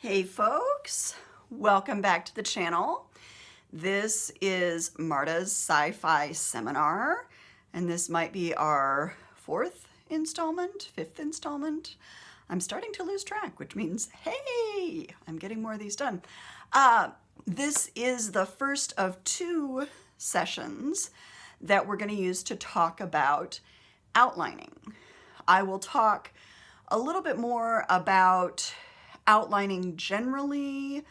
Hey folks, welcome back to the channel. This is Marta's Sci-Fi Seminar, and this might be our fifth installment. I'm starting to lose track, which means, hey, I'm getting more of these done. This is the first of two sessions that we're going to use to talk about outlining. I will talk a little bit more about outlining generally.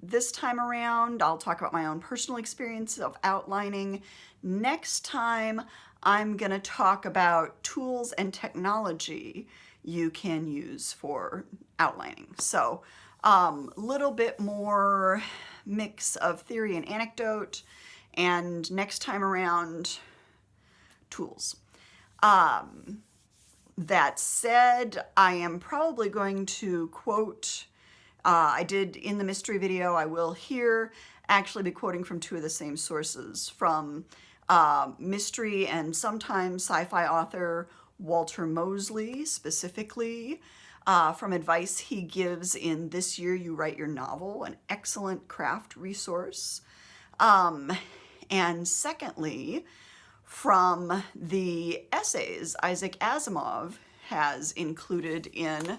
This time around, I'll talk about my own personal experience of outlining. Next time, I'm going to talk about tools and technology you can use for outlining. So, little bit more mix of theory and anecdote, and next time around, tools. That said, I am probably going to quote, I did in the mystery video, I will here actually be quoting from two of the same sources, from mystery and sometimes sci-fi author Walter Mosley, specifically, from advice he gives in This Year You Write Your Novel, an excellent craft resource. And secondly, from the essays Isaac Asimov has included in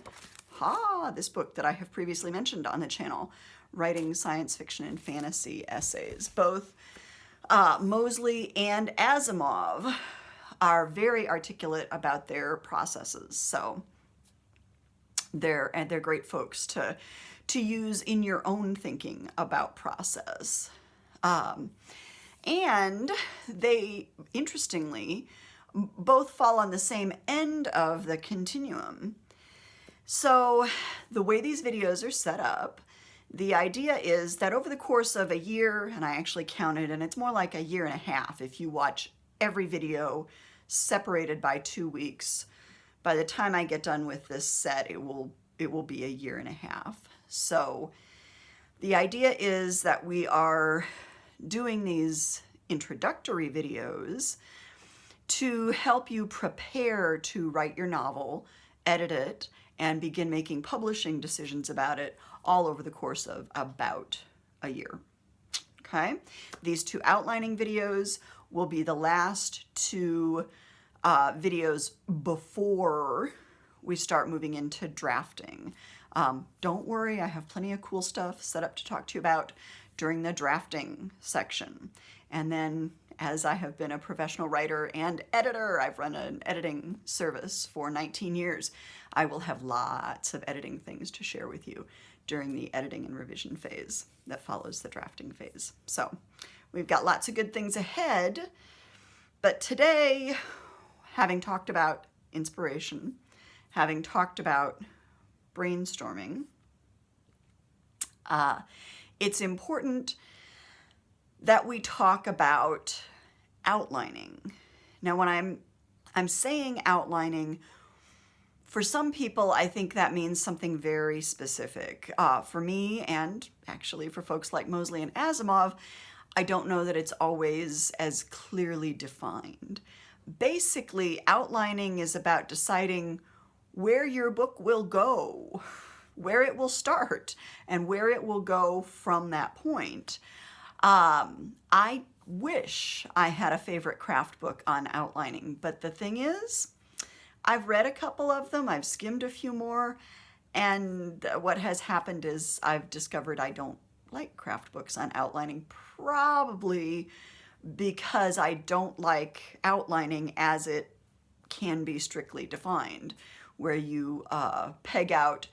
this book that I have previously mentioned on the channel, Writing Science Fiction and Fantasy Essays. Both Mosley and Asimov are very articulate about their processes, so they're great folks to use in your own thinking about process. And they, interestingly, both fall on the same end of the continuum. So the way these videos are set up, the idea is that over the course of a year, and I actually counted, and it's more like a year and a half if you watch every video separated by 2 weeks. By the time I get done with this set, it will be a year and a half. So the idea is that we are doing these introductory videos to help you prepare to write your novel, edit it, and begin making publishing decisions about it all over the course of about a year. Okay? These two outlining videos will be the last two videos before we start moving into drafting. Don't worry, I have plenty of cool stuff set up to talk to you about during the drafting section. And then, as I have been a professional writer and editor, I've run an editing service for 19 years, I will have lots of editing things to share with you during the editing and revision phase that follows the drafting phase. So we've got lots of good things ahead, but today, having talked about inspiration, having talked about brainstorming, it's important that we talk about outlining. Now, when I'm saying outlining, for some people, I think that means something very specific. For me, and actually for folks like Mosley and Asimov, I don't know that it's always as clearly defined. Basically, outlining is about deciding where your book will go, where it will start, and where it will go from that point. I wish I had a favorite craft book on outlining, but the thing is, I've read a couple of them, I've skimmed a few more, and what has happened is I've discovered I don't like craft books on outlining, probably because I don't like outlining as it can be strictly defined, where you peg out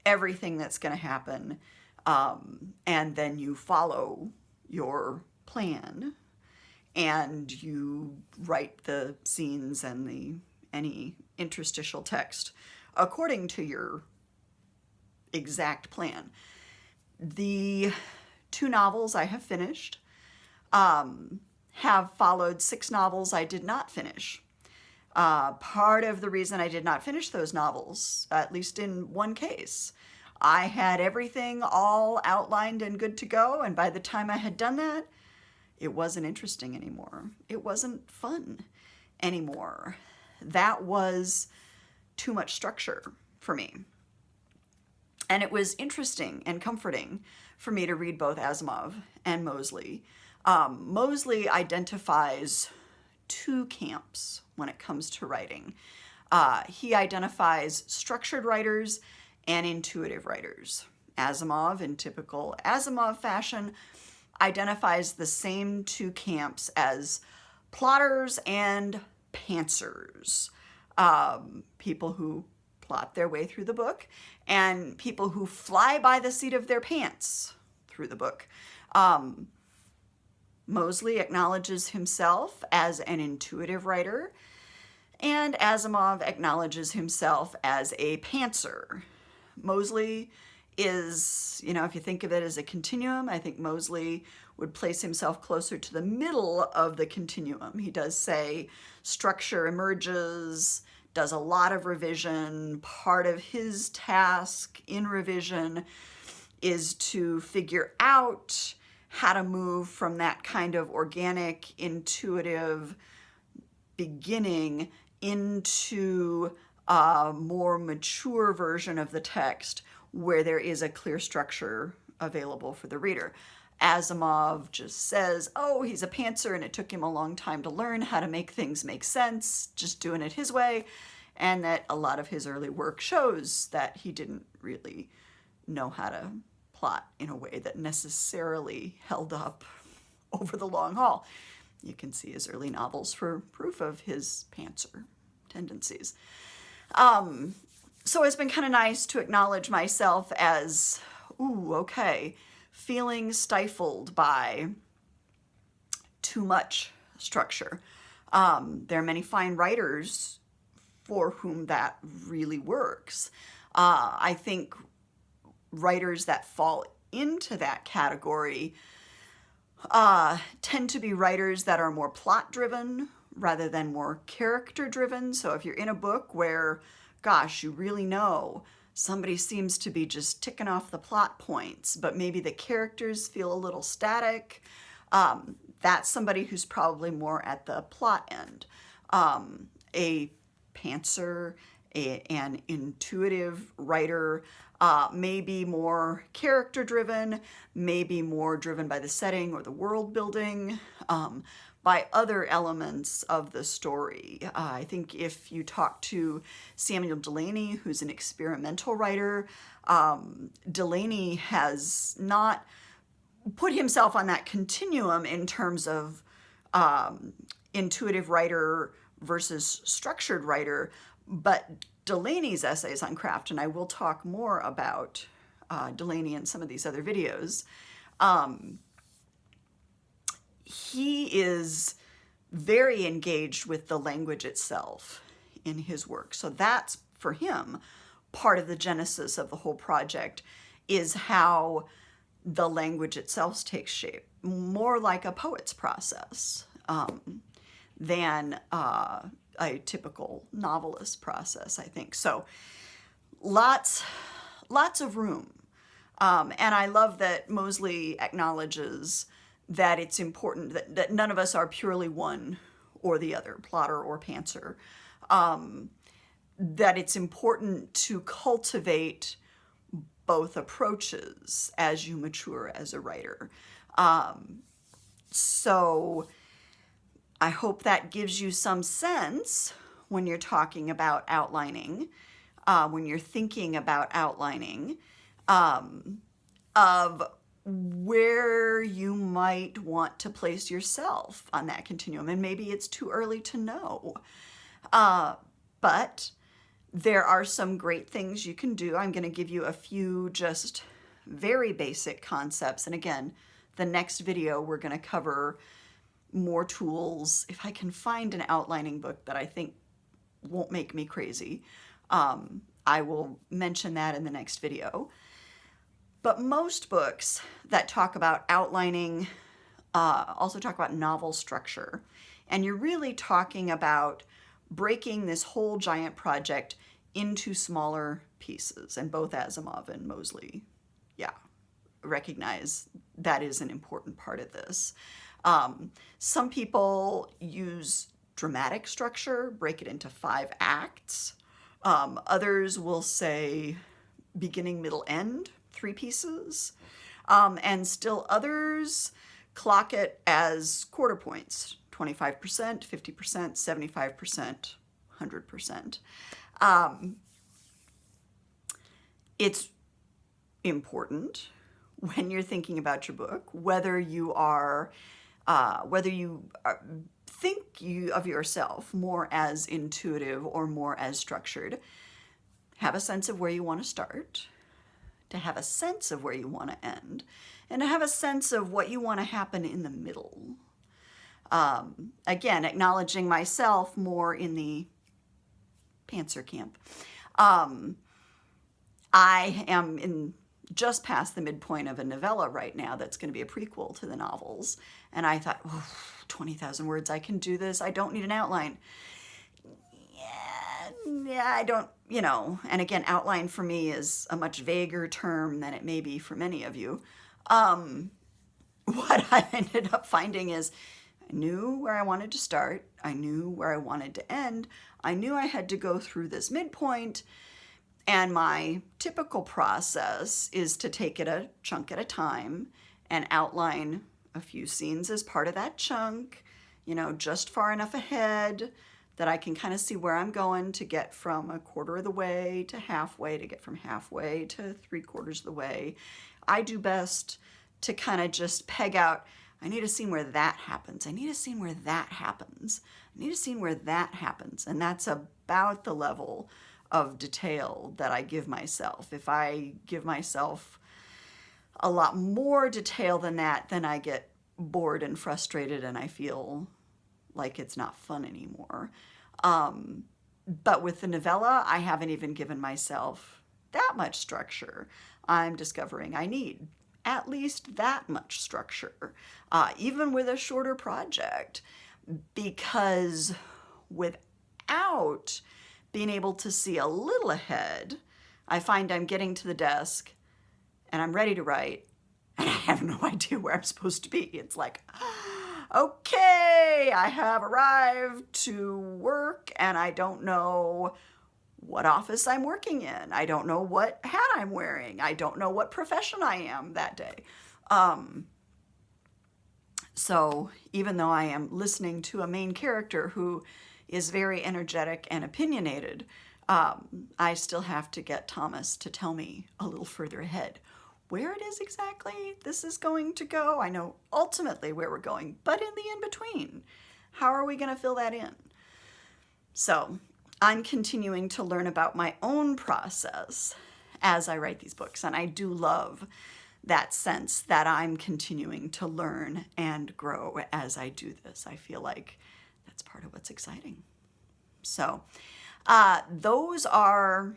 everything that's going to happen, and then you follow your plan, and you write the scenes and any interstitial text according to your exact plan. The two novels I have finished have followed 6 novels I did not finish. Part of the reason I did not finish those novels, at least in one case, I had everything all outlined and good to go, and by the time I had done that, it wasn't interesting anymore. It wasn't fun anymore. That was too much structure for me. And it was interesting and comforting for me to read both Asimov and Mosley. Mosley identifies two camps when it comes to writing. He identifies structured writers and intuitive writers. Asimov, in typical Asimov fashion, identifies the same two camps as plotters and pantsers. People who plot their way through the book and people who fly by the seat of their pants through the book. Mosley acknowledges himself as an intuitive writer, and Asimov acknowledges himself as a pantser. Mosley is, if you think of it as a continuum, I think Mosley would place himself closer to the middle of the continuum. He does say structure emerges, does a lot of revision. Part of his task in revision is to figure out how to move from that kind of organic, intuitive beginning into a more mature version of the text where there is a clear structure available for the reader. Asimov just says, oh, he's a pantser and it took him a long time to learn how to make things make sense, just doing it his way, and that a lot of his early work shows that he didn't really know how to plot in a way that necessarily held up over the long haul. You can see his early novels for proof of his pantser tendencies. So it's been kind of nice to acknowledge myself as, feeling stifled by too much structure. There are many fine writers for whom that really works. I think writers that fall into that category tend to be writers that are more plot-driven rather than more character-driven. So if you're in a book where, gosh, you really know somebody seems to be just ticking off the plot points, but maybe the characters feel a little static, that's somebody who's probably more at the plot end. A pantser, an intuitive writer, may be more character-driven, may be more driven by the setting or the world building, by other elements of the story. I think if you talk to Samuel Delany, who's an experimental writer, Delany has not put himself on that continuum in terms of intuitive writer versus structured writer, but Delany's essays on craft, and I will talk more about Delany in some of these other videos, he is very engaged with the language itself in his work. So that's, for him, part of the genesis of the whole project, is how the language itself takes shape, more like a poet's process than a typical novelist process, I think. So lots of room. And I love that Mosley acknowledges that it's important that none of us are purely one or the other, plotter or pantser. That it's important to cultivate both approaches as you mature as a writer. So I hope that gives you some sense when you're talking about outlining, when you're thinking about outlining, of where you might want to place yourself on that continuum. And maybe it's too early to know. But there are some great things you can do. I'm going to give you a few just very basic concepts. And again, the next video, we're going to cover more tools. If I can find an outlining book that I think won't make me crazy, I will mention that in the next video. But most books that talk about outlining also talk about novel structure. And you're really talking about breaking this whole giant project into smaller pieces. And both Asimov and Mosley, recognize that is an important part of this. Some people use dramatic structure, break it into 5 acts. Others will say beginning, middle, end, 3 pieces. And still others clock it as quarter points, 25%, 50%, 75%, 100%. It's important when you're thinking about your book, whether you think of yourself more as intuitive or more as structured, have a sense of where you want to start, to have a sense of where you want to end, and to have a sense of what you want to happen in the middle. Again, acknowledging myself more in the pantser camp. I am just past the midpoint of a novella right now that's going to be a prequel to the novels. And I thought, 20,000 words, I can do this. I don't need an outline. Yeah, I don't, and again, outline for me is a much vaguer term than it may be for many of you. What I ended up finding is I knew where I wanted to start. I knew where I wanted to end. I knew I had to go through this midpoint. And my typical process is to take it a chunk at a time and outline a few scenes as part of that chunk, just far enough ahead that I can kind of see where I'm going to get from a quarter of the way to halfway, to get from halfway to 3/4 of the way. I do best to kind of just peg out, I need a scene where that happens. I need a scene where that happens. I need a scene where that happens. And that's about the level of detail that I give myself. If I give myself a lot more detail than that, then I get bored and frustrated and I feel like it's not fun anymore. But with the novella, I haven't even given myself that much structure. I'm discovering I need at least that much structure, even with a shorter project, because without being able to see a little ahead, I find I'm getting to the desk and I'm ready to write and I have no idea where I'm supposed to be. It's like, okay, I have arrived to work and I don't know what office I'm working in. I don't know what hat I'm wearing. I don't know what profession I am that day. So even though I am listening to a main character who is very energetic and opinionated, I still have to get Thomas to tell me a little further ahead where it is exactly this is going to go. I know ultimately where we're going, but in the in-between, how are we going to fill that in? So I'm continuing to learn about my own process as I write these books, and I do love that sense that I'm continuing to learn and grow as I do this. I feel like that's part of what's exciting. So those are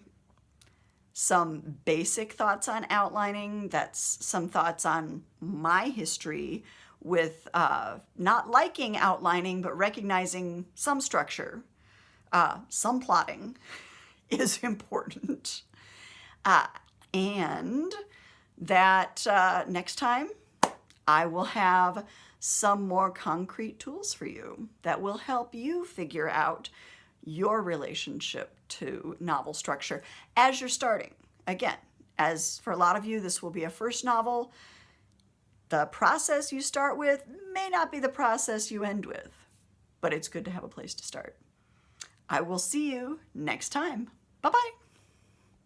some basic thoughts on outlining. That's some thoughts on my history with not liking outlining, but recognizing some structure, some plotting is important. And that next time I will have some more concrete tools for you that will help you figure out your relationship to novel structure as you're starting. Again, as for a lot of you, this will be a first novel. The process you start with may not be the process you end with, but it's good to have a place to start. I will see you next time. Bye-bye.